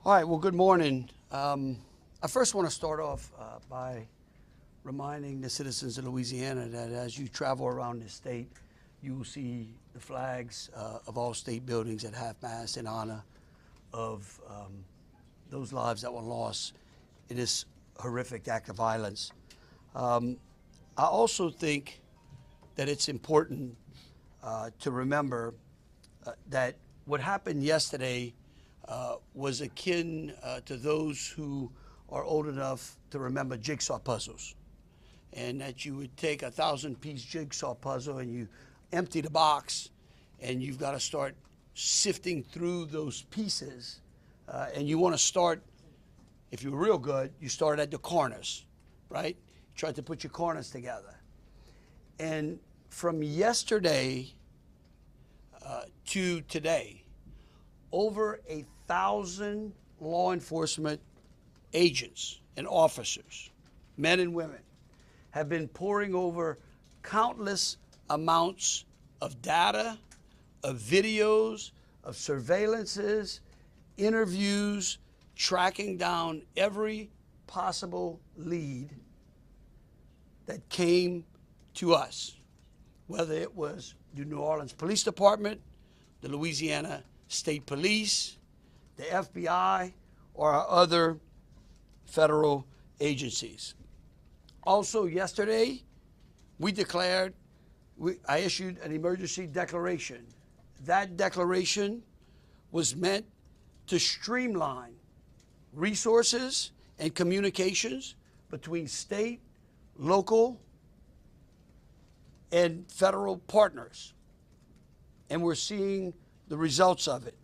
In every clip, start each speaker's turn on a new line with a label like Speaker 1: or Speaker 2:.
Speaker 1: All right, well, good morning. I first want to start off by reminding the citizens of Louisiana that as you travel around the state, you will see the flags of all state buildings at half-mast in honor of those lives that were lost in this horrific act of violence. I also think that it's important to remember that what happened yesterday was akin to those who are old enough to remember jigsaw puzzles, and that you would take a 1,000-piece jigsaw puzzle and you empty the box and you've got to start sifting through those pieces, and you want to start, if you're real good, you start at the corners, right? Try to put your corners together. And from yesterday to today, over 1,000 law enforcement agents and officers, men and women, have been poring over countless amounts of data, of videos, of surveillances, interviews, tracking down every possible lead that came to us, whether it was the New Orleans Police Department, the Louisiana State Police, the FBI, or our other federal agencies. Also yesterday, I issued an emergency declaration. That declaration was meant to streamline resources and communications between state, local, and federal partners. And we're seeing the results of it.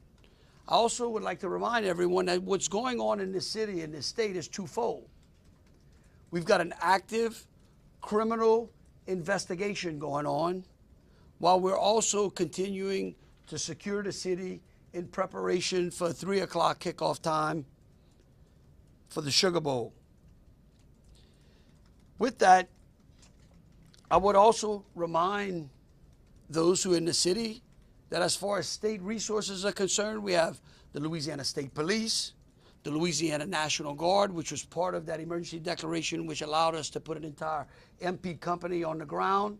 Speaker 1: I also would like to remind everyone that what's going on in this city and this state is twofold. We've got an active criminal investigation going on, while we're also continuing to secure the city in preparation for 3 o'clock kickoff time for the Sugar Bowl. With that, I would also remind those who are in the city that as far as state resources are concerned, we have the Louisiana State Police, the Louisiana National Guard, which was part of that emergency declaration, which allowed us to put an entire MP company on the ground.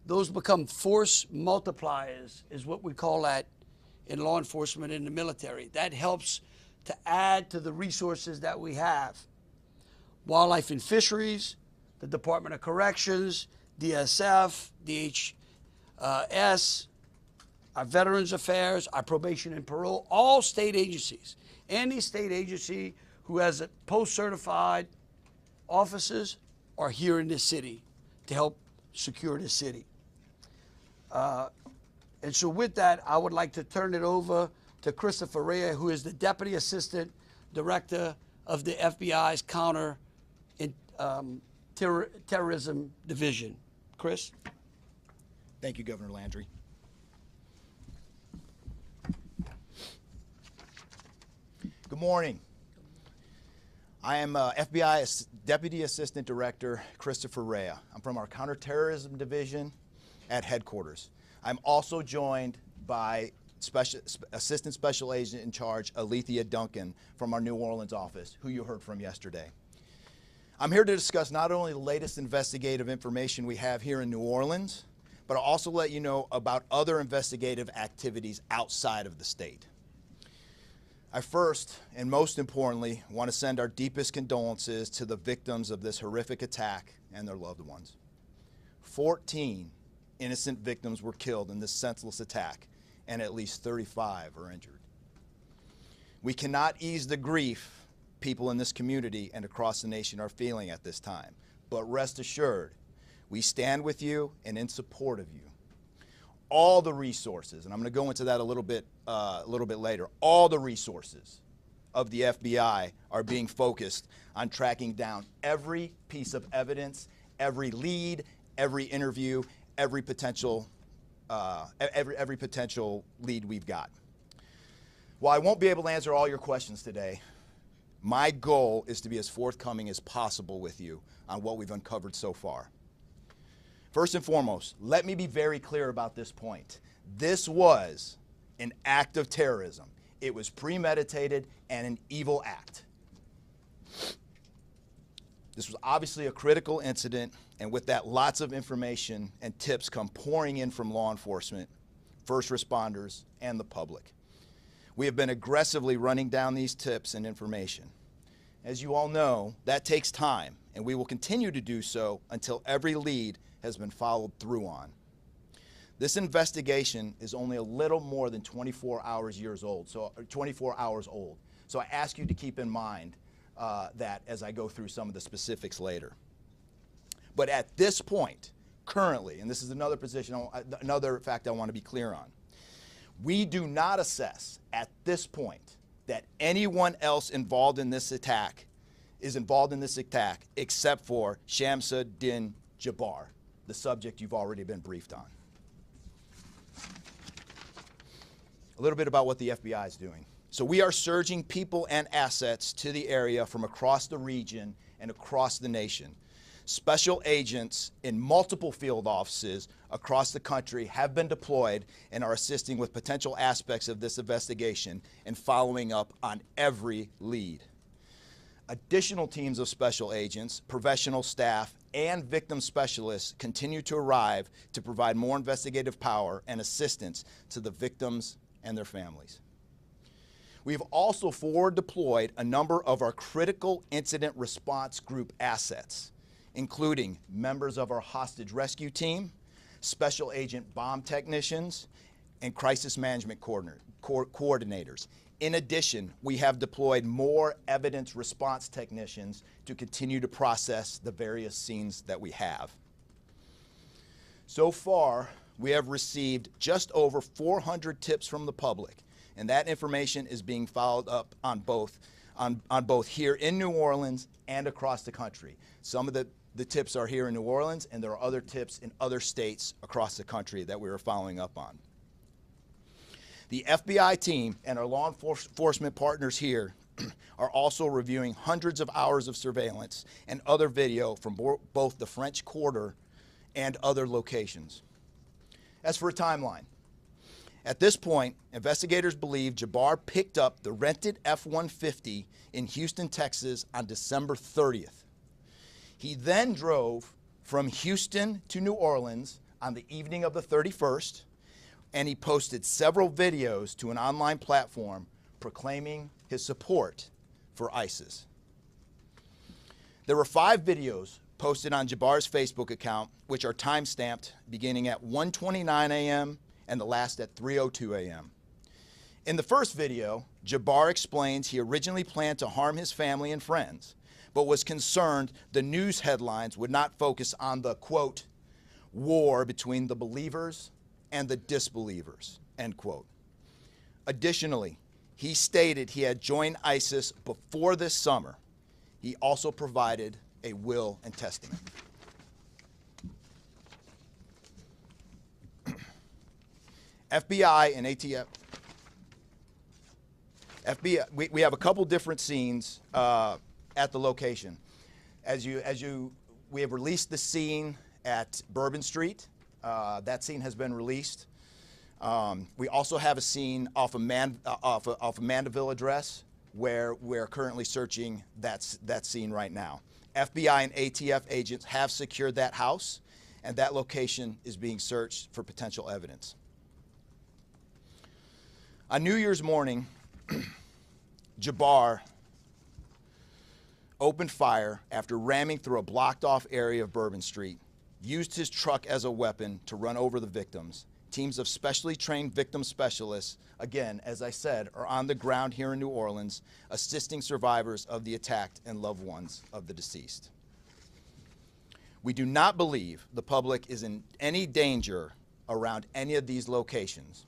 Speaker 1: Those become force multipliers, is what we call that in law enforcement in the military. That helps to add to the resources that we have. Wildlife and Fisheries, the Department of Corrections, DSF, DHS, our Veterans Affairs, our Probation and Parole, all state agencies. Any state agency who has post-certified officers are here in this city to help secure this city. And so with that, I would like to turn it over to Christopher Rea, who is the Deputy Assistant Director of the FBI's Counter Terrorism Division. Chris?
Speaker 2: Thank you, Governor Landry. Good morning. I am FBI Deputy Assistant Director Christopher Rea. I'm from our Counterterrorism Division at headquarters. I'm also joined by Assistant Special Agent in Charge Alethea Duncan from our New Orleans office, who you heard from yesterday. I'm here to discuss not only the latest investigative information we have here in New Orleans, but I'll also let you know about other investigative activities outside of the state. I first, and most importantly, want to send our deepest condolences to the victims of this horrific attack and their loved ones. 14 innocent victims were killed in this senseless attack, and at least 35 are injured. We cannot ease the grief people in this community and across the nation are feeling at this time, but rest assured, we stand with you and in support of you. All the resources, and I'm going to go into that a little bit later, all the resources of the FBI are being focused on tracking down every piece of evidence, every lead, every interview, every potential lead we've got. While I won't be able to answer all your questions today, my goal is to be as forthcoming as possible with you on what we've uncovered so far. First and foremost, let me be very clear about this point. This was an act of terrorism. It was premeditated and an evil act. This was obviously a critical incident, and with that, lots of information and tips come pouring in from law enforcement, first responders, and the public. We have been aggressively running down these tips and information. As you all know, that takes time, and we will continue to do so until every lead has been followed through on. This investigation is only a little more than 24 hours old. So I ask you to keep in mind that as I go through some of the specifics later. But at this point, currently, and this is another fact I want to be clear on, we do not assess at this point that anyone else involved in this attack except for Shamsa Din Jabbar, the subject you've already been briefed on. A little bit about what the FBI is doing. So we are surging people and assets to the area from across the region and across the nation. Special agents in multiple field offices across the country have been deployed and are assisting with potential aspects of this investigation and following up on every lead. Additional teams of special agents, professional staff, and victim specialists continue to arrive to provide more investigative power and assistance to the victims and their families. We've also forward deployed a number of our critical incident response group assets, including members of our hostage rescue team, special agent bomb technicians, and crisis management coordinators. In addition, we have deployed more evidence response technicians to continue to process the various scenes that we have. So far, we have received just over 400 tips from the public, and that information is being followed up on both here in New Orleans and across the country. Some of the tips are here in New Orleans, and there are other tips in other states across the country that we are following up on. The FBI team and our law enforcement partners here are also reviewing hundreds of hours of surveillance and other video from both the French Quarter and other locations. As for a timeline, at this point, investigators believe Jabbar picked up the rented F-150 in Houston, Texas on December 30th. He then drove from Houston to New Orleans on the evening of the 31st, and he posted several videos to an online platform proclaiming his support for ISIS. There were 5 videos posted on Jabbar's Facebook account, which are time-stamped beginning at 1:29 a.m. and the last at 3:02 a.m. In the first video, Jabbar explains he originally planned to harm his family and friends, but was concerned the news headlines would not focus on the, quote, war between the believers and the disbelievers, end quote. Additionally, he stated he had joined ISIS before this summer. He also provided a will and testament. FBI and ATF. We have a couple different scenes at the location. We have released the scene at Bourbon Street. That scene has been released. We also have a scene off of Mandeville address where we're currently searching that scene right now. FBI and ATF agents have secured that house, and that location is being searched for potential evidence. On New Year's morning, Jabbar opened fire after ramming through a blocked-off area of Bourbon Street, used his truck as a weapon to run over the victims. Teams of specially trained victim specialists, again, as I said, are on the ground here in New Orleans, assisting survivors of the attack and loved ones of the deceased. We do not believe the public is in any danger around any of these locations.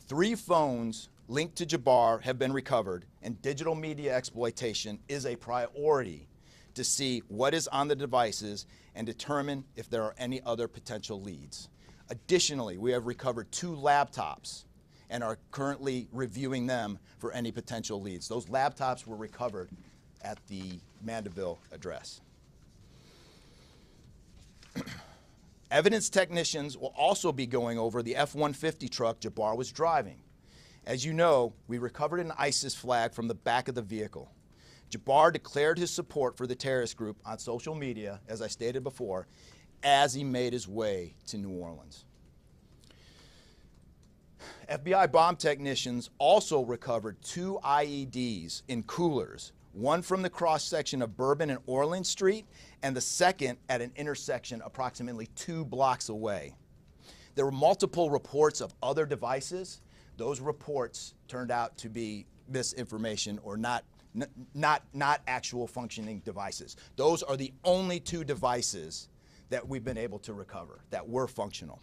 Speaker 2: 3 phones linked to Jabbar have been recovered, and digital media exploitation is a priority to see what is on the devices and determine if there are any other potential leads. Additionally, we have recovered 2 laptops and are currently reviewing them for any potential leads. Those laptops were recovered at the Mandeville address. Evidence technicians will also be going over the F-150 truck Jabbar was driving. As you know, we recovered an ISIS flag from the back of the vehicle. Jabbar declared his support for the terrorist group on social media, as I stated before, as he made his way to New Orleans. FBI bomb technicians also recovered 2 IEDs in coolers, one from the cross-section of Bourbon and Orleans Street, and the second at an intersection approximately 2 blocks away. There were multiple reports of other devices. Those reports turned out to be misinformation or not actual functioning devices. Those are the only 2 devices that we've been able to recover that were functional.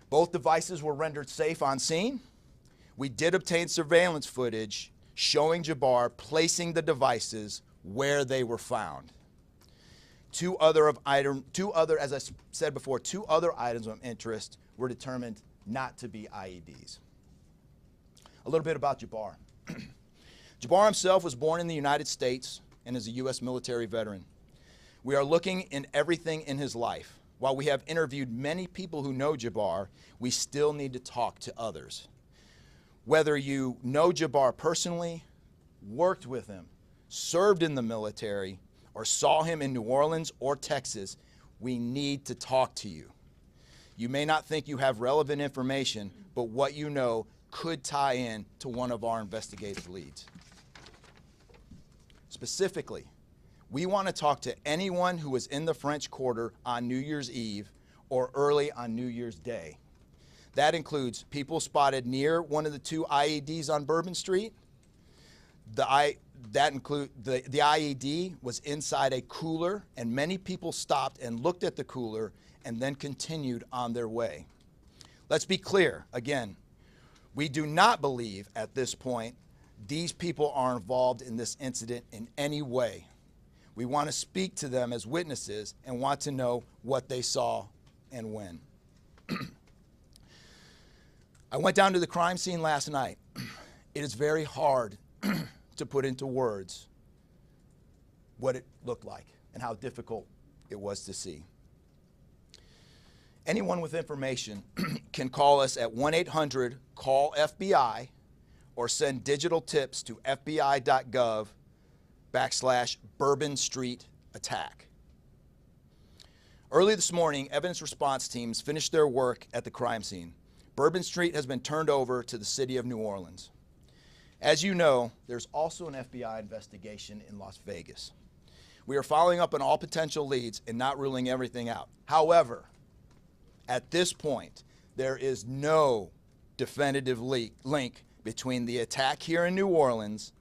Speaker 2: Both devices were rendered safe on scene. We did obtain surveillance footage showing Jabbar placing the devices where they were found. Two other, as I said before, 2 other items of interest were determined not to be IEDs. A little bit about Jabbar. Jabbar himself was born in the United States and is a U.S. military veteran. We are looking in everything in his life. While we have interviewed many people who know Jabbar, we still need to talk to others. Whether you know Jabbar personally, worked with him, served in the military, or saw him in New Orleans or Texas, we need to talk to you. You may not think you have relevant information, but what you know could tie in to one of our investigative leads. Specifically, we want to talk to anyone who was in the French Quarter on New Year's Eve or early on New Year's Day. That includes people spotted near one of the 2 IEDs on Bourbon Street. The IED was inside a cooler, and many people stopped and looked at the cooler and then continued on their way. Let's be clear, again, we do not believe at this point these people are involved in this incident in any way. We want to speak to them as witnesses and want to know what they saw and when. I went down to the crime scene last night. It is very hard to put into words what it looked like and how difficult it was to see. Anyone with information can call us at 1-800-CALL-FBI or send digital tips to fbi.gov/Bourbon Street attack. Early this morning, evidence response teams finished their work at the crime scene. Bourbon Street has been turned over to the city of New Orleans. As you know, there's also an FBI investigation in Las Vegas. We are following up on all potential leads and not ruling everything out. However, at this point, there is no definitive link between the attack here in New Orleans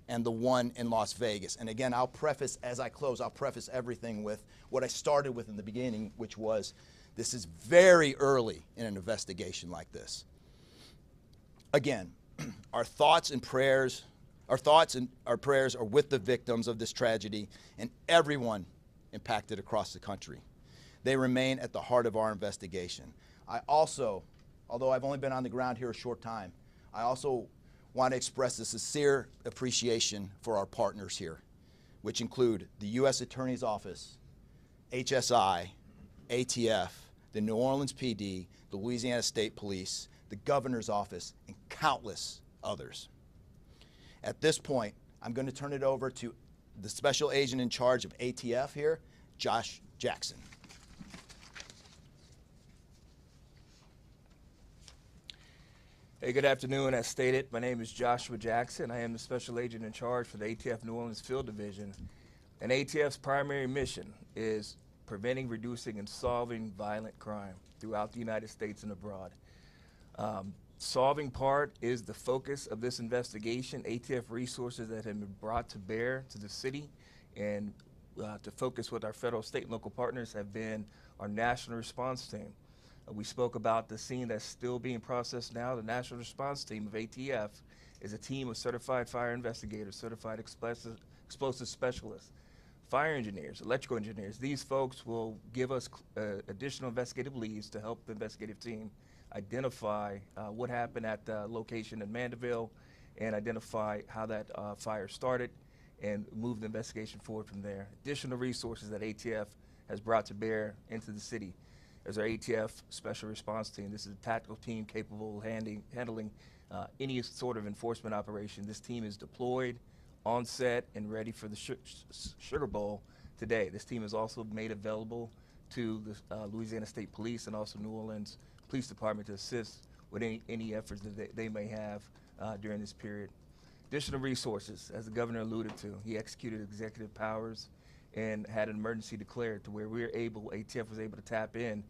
Speaker 2: and the one in Las Vegas. And again, I'll preface, as I close, I'll preface everything with what I started with in the beginning, which was this is very early in an investigation like this. Again, our thoughts and prayers are with the victims of this tragedy and everyone impacted across the country. They remain at the heart of our investigation. I also, although I've only been on the ground here a short time, I also want to express a sincere appreciation for our partners here, which include the U.S. Attorney's Office, HSI, ATF, the New Orleans PD, the Louisiana State Police, the Governor's Office, and countless others. At this point, I'm going to turn it over to the Special Agent in charge of ATF here, Josh Jackson.
Speaker 3: Hey, good afternoon. As stated, my name is Joshua Jackson. I am the Special Agent in charge for the ATF New Orleans Field Division. And ATF's primary mission is preventing, reducing, and solving violent crime throughout the United States and abroad. Solving part is the focus of this investigation. ATF resources that have been brought to bear to the city and to focus with our federal, state, and local partners have been our national response team. We spoke about the scene that's still being processed now. The national response team of ATF is a team of certified fire investigators, certified explosive specialists, fire engineers, electrical engineers. These folks will give us additional investigative leads to help the investigative team identify what happened at the location in Mandeville and identify how that fire started and move the investigation forward from there. Additional resources that ATF has brought to bear into the city is our ATF Special Response Team. This is a tactical team capable of handling any sort of enforcement operation. This team is deployed, on set, and ready for the Sugar Bowl today. This team is also made available to the Louisiana State Police and also New Orleans Police Department to assist with any efforts that they may have during this period. Additional resources, as the governor alluded to, he executed executive powers and had an emergency declared to where ATF was able to tap in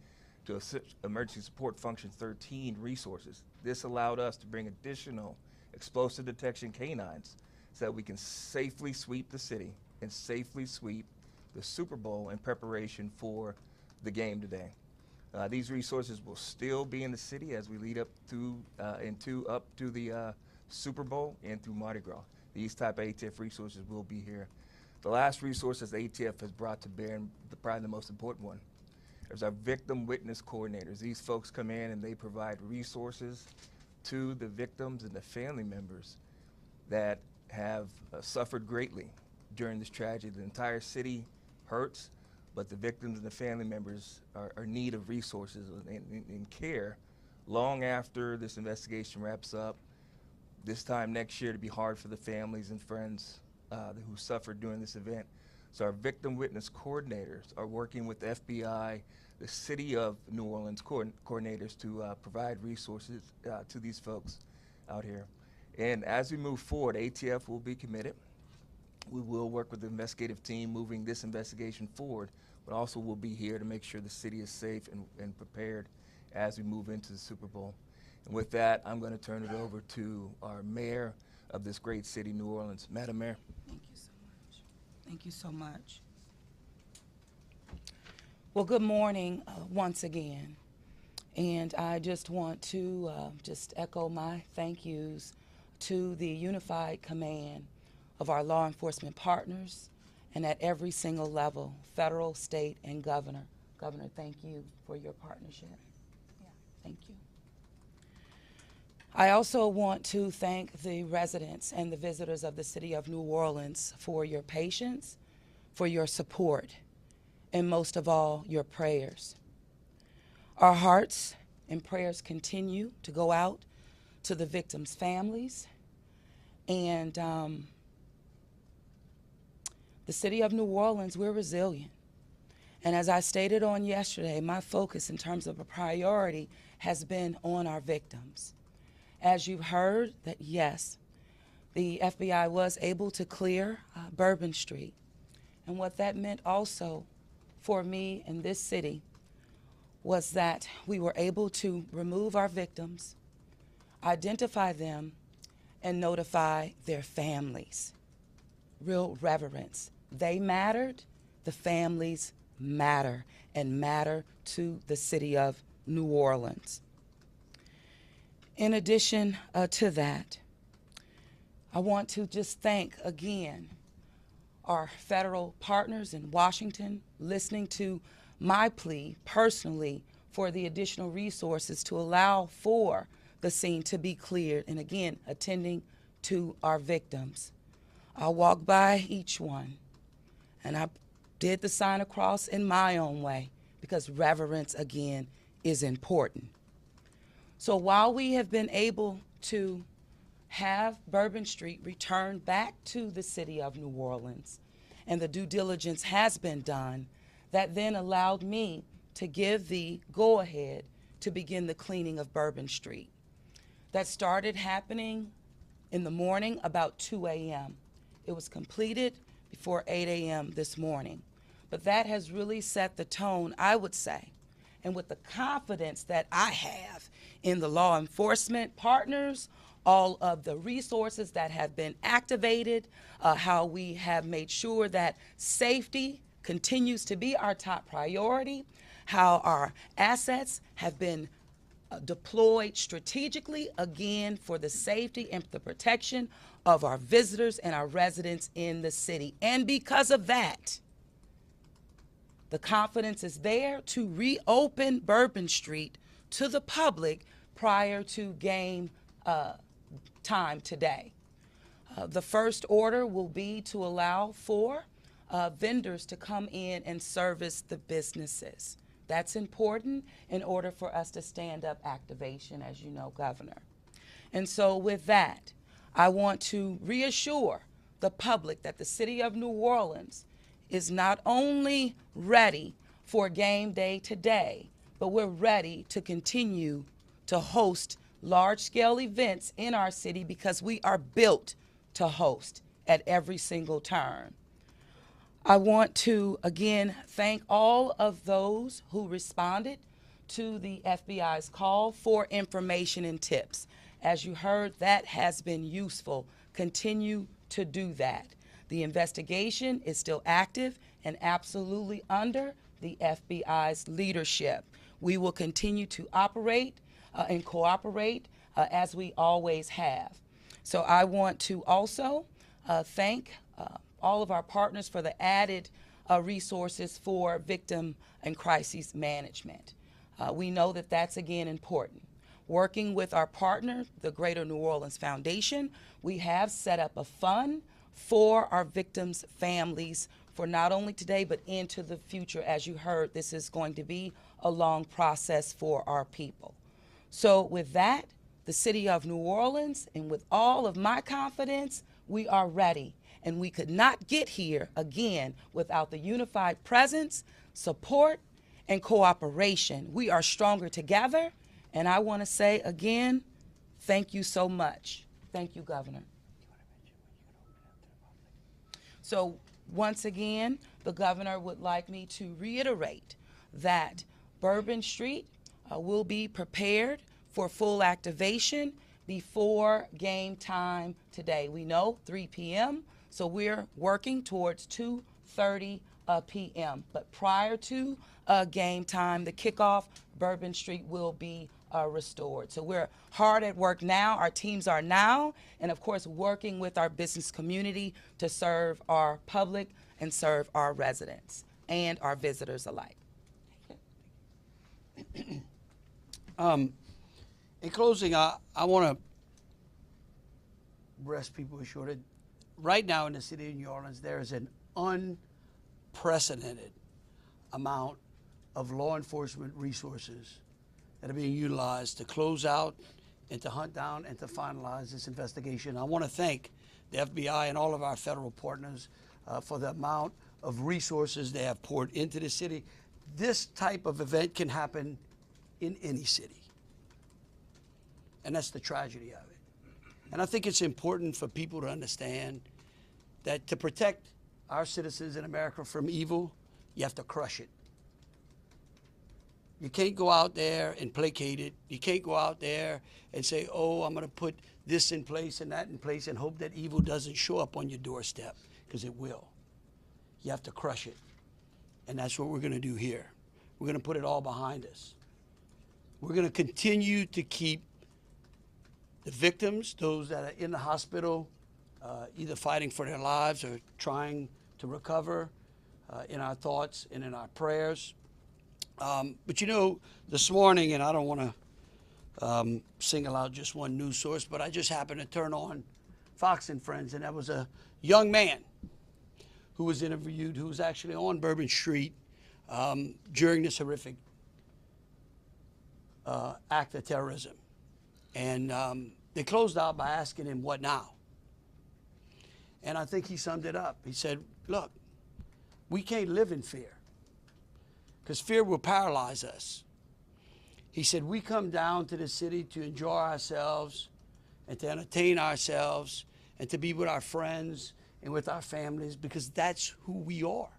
Speaker 3: to Emergency Support Function 13 resources. This allowed us to bring additional explosive detection canines so that we can safely sweep the city and safely sweep the Super Bowl in preparation for the game today. These resources will still be in the city as we lead up to the Super Bowl and through Mardi Gras. These type of ATF resources will be here. The last resources ATF has brought to bear, and probably the most important one, is our victim witness coordinators. These folks come in and they provide resources to the victims and the family members that have suffered greatly during this tragedy. The entire city hurts, but the victims and the family members are in need of resources and care long after this investigation wraps up. This time next year to be hard for the families and friends who suffered during this event. So our victim witness coordinators are working with the FBI, the City of New Orleans coordinators to provide resources to these folks out here. And as we move forward, ATF will be committed. We will work with the investigative team moving this investigation forward, but also we'll be here to make sure the city is safe and prepared as we move into the Super Bowl. And with that, I'm going to turn it over to our mayor of this great city, New Orleans. Madam Mayor.
Speaker 4: Thank you so much. Thank you so much. Well, good morning once again. And I just want to just echo my thank yous to the unified command of our law enforcement partners and at every single level, federal, state, and governor. Governor, thank you for your partnership. Yeah, thank you. I also want to thank the residents and the visitors of the city of New Orleans for your patience, for your support, and most of all, your prayers. Our hearts and prayers continue to go out to the victims' families, and the city of New Orleans, we're resilient. And as I stated on yesterday, my focus in terms of a priority has been on our victims. As you've heard, that yes, the FBI was able to clear Bourbon Street. And what that meant also for me in this city was that we were able to remove our victims, identify them, and notify their families. Real reverence. They mattered, the families matter, and matter to the city of New Orleans. In addition to that, I want to just thank again our federal partners in Washington, listening to my plea personally for the additional resources to allow for the scene to be cleared, and again, attending to our victims. I walked by each one, and I did the sign of cross in my own way, because reverence, again, is important. So while we have been able to have Bourbon Street returned back to the city of New Orleans, and the due diligence has been done, that then allowed me to give the go-ahead to begin the cleaning of Bourbon Street. That started happening in the morning about 2 a.m. It was completed before 8 a.m. this morning. But that has really set the tone, I would say, and with the confidence that I have in the law enforcement partners, all of the resources that have been activated, how we have made sure that safety continues to be our top priority, how our assets have been deployed strategically, again, for the safety and the protection of our visitors and our residents in the city. And because of that, the confidence is there to reopen Bourbon Street to the public prior to game time today. The first order will be to allow for vendors to come in and service the businesses. That's important in order for us to stand up activation, as you know, Governor. And so with that, I want to reassure the public that the city of New Orleans is not only ready for game day today, but we're ready to continue to host large-scale events in our city because we are built to host at every single turn. I want to, again, thank all of those who responded to the FBI's call for information and tips. As you heard, that has been useful. Continue to do that. The investigation is still active and absolutely under the FBI's leadership. We will continue to operate and cooperate as we always have. So I want to also thank all of our partners for the added resources for victim and crisis management. We know that that's, again, important. Working with our partner, the Greater New Orleans Foundation, we have set up a fund for our victims' families for not only today but into the future. As you heard, this is going to be a long process for our people. So with that, the city of New Orleans, and with all of my confidence, we are ready. And we could not get here, again, without the unified presence, support, and cooperation. We are stronger together. And I want to say, again, thank you so much. Thank you, Governor. So once again, the governor would like me to reiterate that Bourbon Street will be prepared for full activation before game time today. We know 3 p.m., so we're working towards 2:30 p.m. But prior to game time, the kickoff, Bourbon Street will be restored. So we're hard at work now. Our teams are now, and of course, working with our business community to serve our public and serve our residents and our visitors alike.
Speaker 1: In closing, I want to rest people assured. Right now in the city of New Orleans, there is an unprecedented amount of law enforcement resources that are being utilized to close out and to hunt down and to finalize this investigation. I want to thank the FBI and all of our federal partners for the amount of resources they have poured into the city. This type of event can happen in any city, and that's the tragedy of it. And I think it's important for people to understand that to protect our citizens in America from evil, you have to crush it. You can't go out there and placate it. You can't go out there and say, oh, I'm going to put this in place and that in place and hope that evil doesn't show up on your doorstep, because it will. You have to crush it. And that's what we're going to do here. We're going to put it all behind us. We're going to continue to keep the victims, those that are in the hospital, either fighting for their lives or trying to recover, in our thoughts and in our prayers. But you know, this morning, and I don't want to single out just one news source, but I just happened to turn on Fox and Friends, and there was a young man who was interviewed who was actually on Bourbon Street during this horrific act of terrorism. And they closed out by asking him, what now? And I think he summed it up. He said, look, we can't live in fear, because fear will paralyze us. He said, we come down to the city to enjoy ourselves and to entertain ourselves and to be with our friends and with our families, because that's who we are.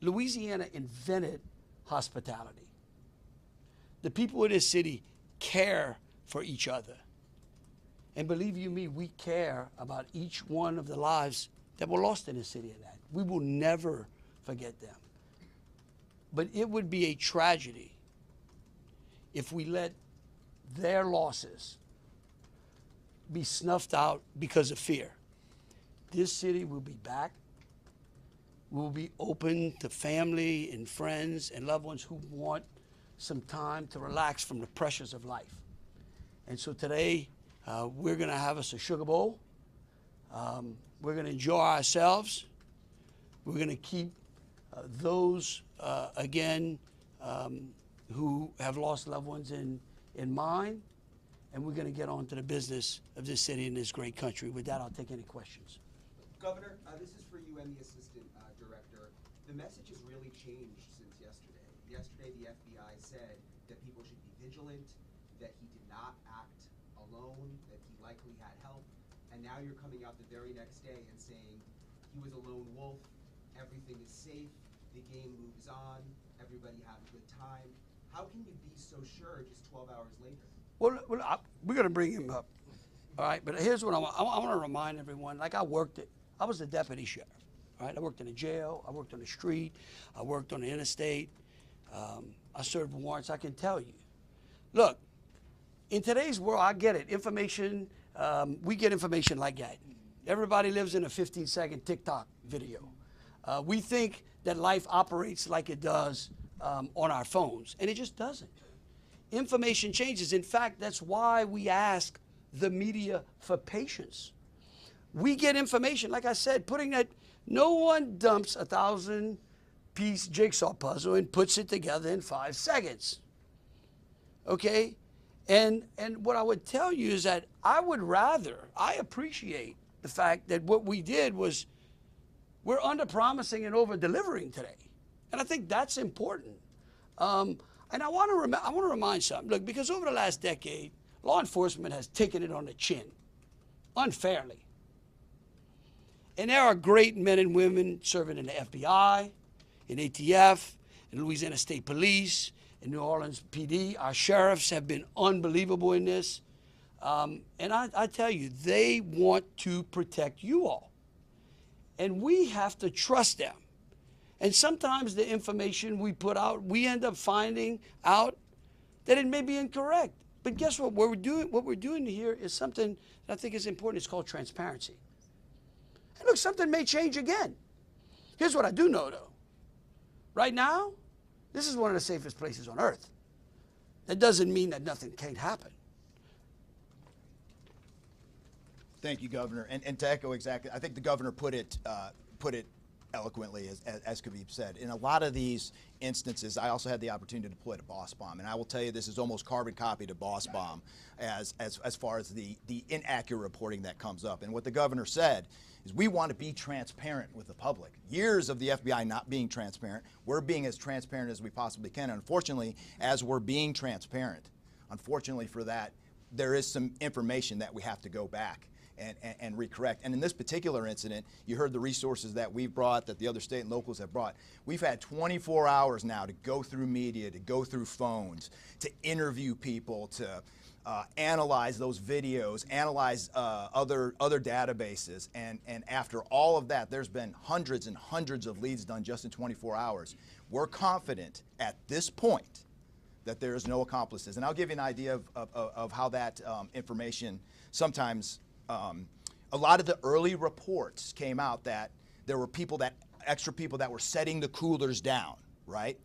Speaker 1: Louisiana invented hospitality. The people of this city care for each other. And believe you me, we care about each one of the lives that were lost in this city. And that we will never forget them. But it would be a tragedy if we let their losses be snuffed out because of fear. This city will be back. We will be open to family and friends and loved ones who want some time to relax from the pressures of life. And so today, we're going to have us a sugar bowl. We're going to enjoy ourselves. We're going to keep those, again, who have lost loved ones in mind. and we're going to get on to the business of this city and this great country. With that, I'll take any questions.
Speaker 5: Governor, this is for you and the assistant director. The message has really changed since yesterday. Yesterday, the FBI said that people should be vigilant, that he did not act alone, that he likely had help, and now you're coming out the very next day and saying he was a lone wolf, everything is safe, the game moves on, everybody had a good time. How can you be so sure just 12 hours later?
Speaker 1: Well, we're going to bring him up, all right? But here's what I want to remind everyone. Like I was the deputy sheriff, all right? I worked in a jail. I worked on the street. I worked on the interstate. I served warrants. I can tell you. Look, in today's world, I get it. Information, we get information like that. Everybody lives in a 15-second TikTok video. We think that life operates like it does on our phones, and it just doesn't. Information changes. In fact, that's why we ask the media for patience. We get information, like I said, no one dumps a 1,000-piece jigsaw puzzle and puts it together in 5 seconds. Okay? And what I would tell you is that I appreciate the fact that what we did was we're under-promising and over-delivering today. And I think that's important. And I want to remind something. Look, because over the last decade, law enforcement has taken it on the chin, unfairly. And there are great men and women serving in the FBI, in ATF, in Louisiana State Police, in New Orleans PD. Our sheriffs have been unbelievable in this. And I tell you, they want to protect you all. And we have to trust them. And sometimes the information we put out, we end up finding out that it may be incorrect. But guess what? What we're doing here is something that I think is important. It's called transparency. And look, something may change again. Here's what I do know, though. Right now, this is one of the safest places on earth. That doesn't mean that nothing can't happen.
Speaker 2: Thank you, Governor. And to echo exactly, I think the governor put it eloquently, as Khabib said. In a lot of these instances, I also had the opportunity to deploy to Boss Bomb, and I will tell you this is almost carbon copy to Boss Bomb as far as the inaccurate reporting that comes up. And what the governor said is we want to be transparent with the public. Years of the FBI not being transparent, we're being as transparent as we possibly can. Unfortunately, as we're being transparent, unfortunately for that, there is some information that we have to go back and recorrect. And in this particular incident, you heard the resources that we've brought, that the other state and locals have brought. We've had 24 hours now to go through media, to go through phones, to interview people, to analyze those videos, analyze other databases. And after all of that, there's been hundreds and hundreds of leads done just in 24 hours. We're confident at this point that there is no accomplices. And I'll give you an idea of how that information sometimes, a lot of the early reports came out that there were extra people that were setting the coolers down, right?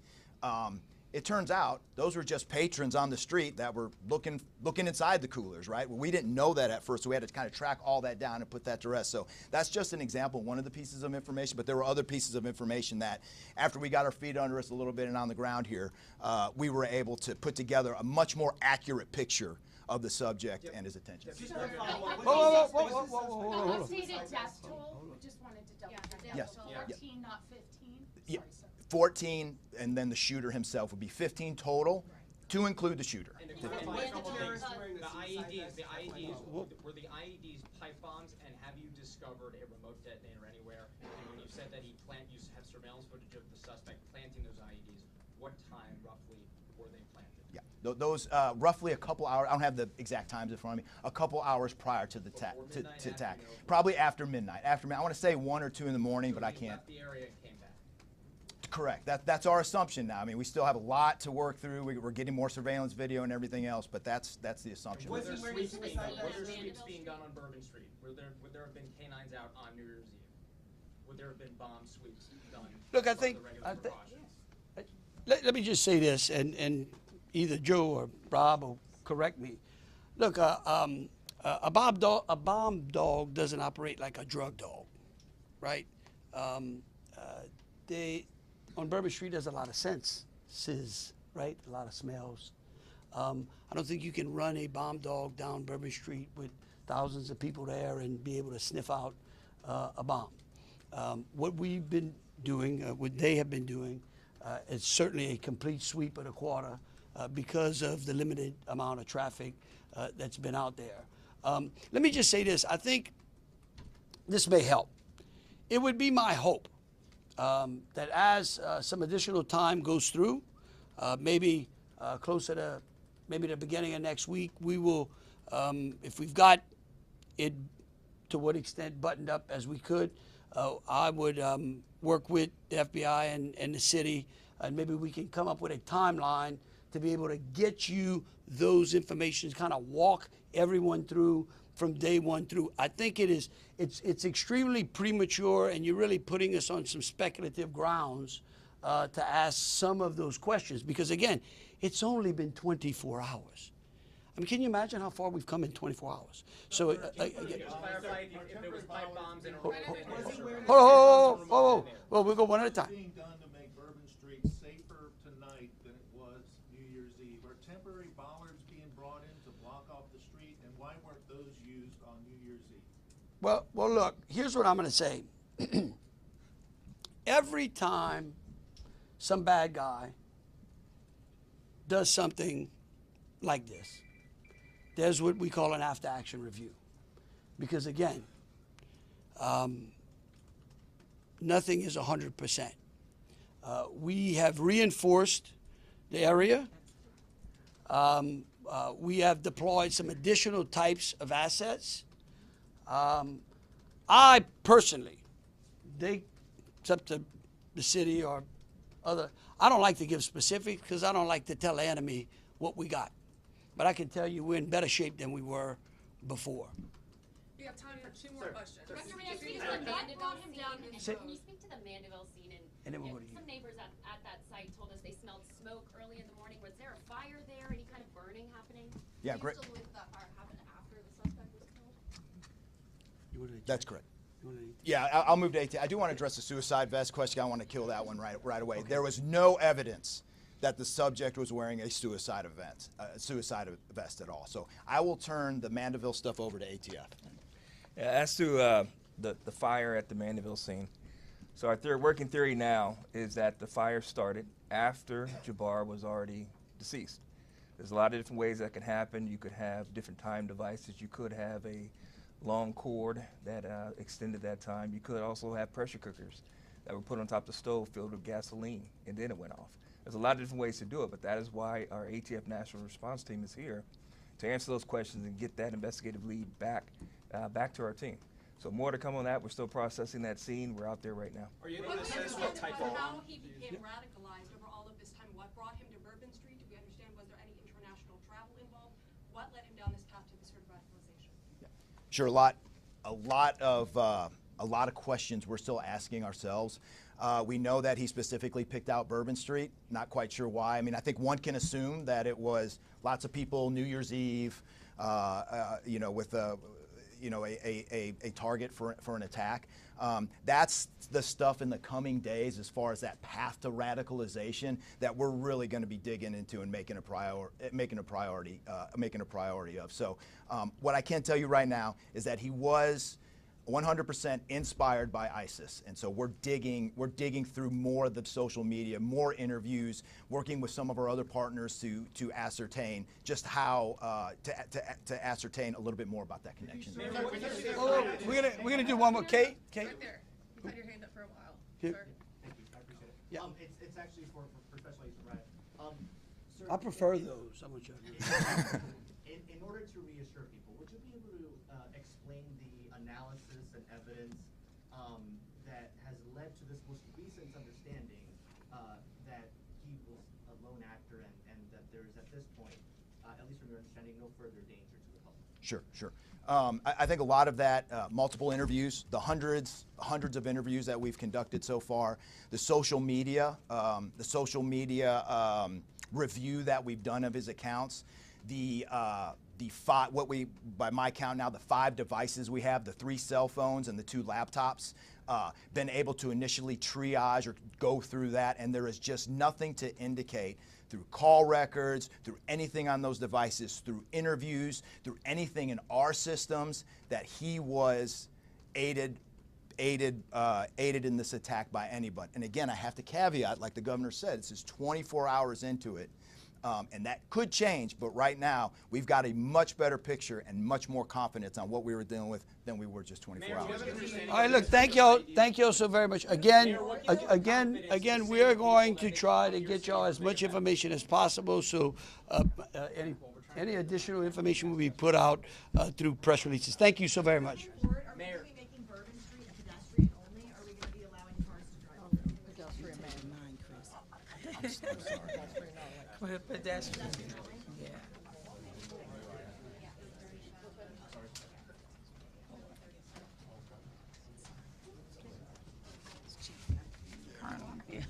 Speaker 2: It turns out those were just patrons on the street that were looking inside the coolers, right? Well, we didn't know that at first, so we had to kind of track all that down and put that to rest. So that's just an example, one of the pieces of information, but there were other pieces of information that after we got our feet under us a little bit and on the ground here, we were able to put together a much more accurate picture of the subject and his attention.
Speaker 1: Whoa.
Speaker 6: Stated death toll. Just wanted to double check.
Speaker 2: Yes.
Speaker 6: 14, not 15.
Speaker 2: Yeah.
Speaker 6: Sorry, sir.
Speaker 2: 14, and then the shooter himself would be 15 total, to include the shooter.
Speaker 7: And the IEDs, were the IEDs pipe bombs, and have you discovered a remote detonator anywhere? And when you said that you have surveillance footage of the suspect planting those IEDs, what time roughly were they planted?
Speaker 2: Yeah, those roughly a couple hours. I don't have the exact times in front of me. A couple hours prior to the attack. Probably after midnight. I want to say 1 or 2 in the morning, but I can't.
Speaker 7: Left the area and came back.
Speaker 2: Correct. That's our assumption now. I mean, we still have a lot to work through. We're getting more surveillance video and everything else, but that's the assumption.
Speaker 7: Were there sweeps being done on Bourbon Street? Would there have been canines out on New Year's Eve? Would there have been bomb sweeps done?
Speaker 1: Look, I think let me just say this, and either Joe or Rob will correct me. Look, a bomb dog doesn't operate like a drug dog, right? On Bourbon Street, there's a lot of senses, right? A lot of smells. I don't think you can run a bomb dog down Bourbon Street with thousands of people there and be able to sniff out a bomb. What we've been doing, what they have been doing, is certainly a complete sweep of the quarter because of the limited amount of traffic that's been out there. Let me just say this. I think this may help. It would be my hope that as some additional time goes through, maybe closer to maybe the beginning of next week, we will, if we've got it to what extent buttoned up as we could, I would work with the FBI and the city, and maybe we can come up with a timeline to be able to get you those information, kind of walk everyone through from day one through. I think it's extremely premature, and you're really putting us on some speculative grounds to ask some of those questions, because again, it's only been 24 hours. I mean, can you imagine how far we've come in 24 hours? So,
Speaker 7: Just clarify if there was pipe bombs and
Speaker 1: oh, we'll go one at a time.
Speaker 8: Being done to make Bourbon Street safer tonight than it was New Year's Eve? Are temporary bollards being brought in to block off the street, and why weren't those used on New Year's Eve?
Speaker 1: Well, look, here's what I'm going to say. Every time some bad guy does something like this, there's what we call an after-action review. Because again, nothing is 100%. We have reinforced the area. We have deployed some additional types of assets. I personally, it's up to the city or other, I don't like to give specifics because I don't like to tell the enemy what we got. But I can tell you we're in better shape than we were before.
Speaker 9: We have time for 2 more questions.
Speaker 6: Director, may I speak to the Mandeville scene? Can you speak to the Mandeville scene?
Speaker 1: And then we'll go to you.
Speaker 6: Some neighbors at that site told us they smelled smoke early in the morning. Was there a fire there? Any kind of burning happening?
Speaker 2: Yeah, great.
Speaker 9: Do you still believe that fire happened after the suspect was killed?
Speaker 2: That's correct. Yeah, I'll move to 18. I do want to address the suicide vest question. I want to kill that one right away. Okay. There was no evidence that the subject was wearing a suicide vest at all. So I will turn the Mandeville stuff over to ATF.
Speaker 3: Yeah, as to the fire at the Mandeville scene, so our working theory now is that the fire started after Jabbar was already deceased. There's a lot of different ways that can happen. You could have different time devices. You could have a long cord that extended that time. You could also have pressure cookers that were put on top of the stove filled with gasoline, and then it went off. There's a lot of different ways to do it, but that is why our ATF National Response Team is here to answer those questions and get that investigative lead back to our team. So more to come on that. We're still processing that scene. We're out there right now.
Speaker 7: Are you able to assess what type of...
Speaker 9: How he became radicalized over all of this time? What brought him to Bourbon Street? Do we understand? Was there any international travel involved? What led him down this path to this sort of radicalization?
Speaker 2: Sure, a lot of questions we're still asking ourselves. We know that he specifically picked out Bourbon Street. Not quite sure why. I mean, I think one can assume that it was lots of people New Year's Eve, with a target for an attack. That's the stuff in the coming days as far as that path to radicalization that we're really going to be digging into and making a priority of. So what I can tell you right now is that he was 100% inspired by ISIS, and so we're digging through more of the social media, more interviews, working with some of our other partners to ascertain just how to ascertain a little bit more about that connection.
Speaker 1: We're gonna do one more. Kate.
Speaker 9: Right there. You've had your hand up for a while.
Speaker 1: Here.
Speaker 9: Sir.
Speaker 10: Thank you, I appreciate it.
Speaker 1: Yeah.
Speaker 10: It's actually for Special Agent Ryan. Sir,
Speaker 1: I prefer those. I want you to
Speaker 10: in order to reassure people, would you be able to explain the analysis and evidence that has led to this most recent understanding that he was a lone actor and that there is at this point, at least from your understanding, no further danger to the public?
Speaker 2: Sure. I think a lot of that, multiple interviews, the hundreds of interviews that we've conducted so far, the social media review that we've done of his accounts, by my count now, the 5 devices we have, the 3 cell phones and the 2 laptops been able to initially triage or go through that, and there is just nothing to indicate through call records, through anything on those devices, through interviews, through anything in our systems that he was aided in this attack by anybody. And again, I have to caveat, like the governor said, this is 24 hours into it. And that could change, but right now we've got a much better picture and much more confidence on what we were dealing with than we were just 24 hours ago.
Speaker 1: All right, look, thank y'all so very much. Again, we are going to try to get y'all as much information as possible. So any additional information will be put out through press releases. Thank you so very much.
Speaker 11: Are we going to be making Bourbon Street a pedestrian only, or are we going to be allowing cars to drive through?
Speaker 4: Pedestrian. Yeah.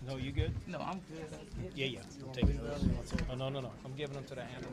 Speaker 12: No, you good?
Speaker 4: No, I'm good.
Speaker 12: Yeah. I'm taking those. Oh, no. I'm giving them to the handler.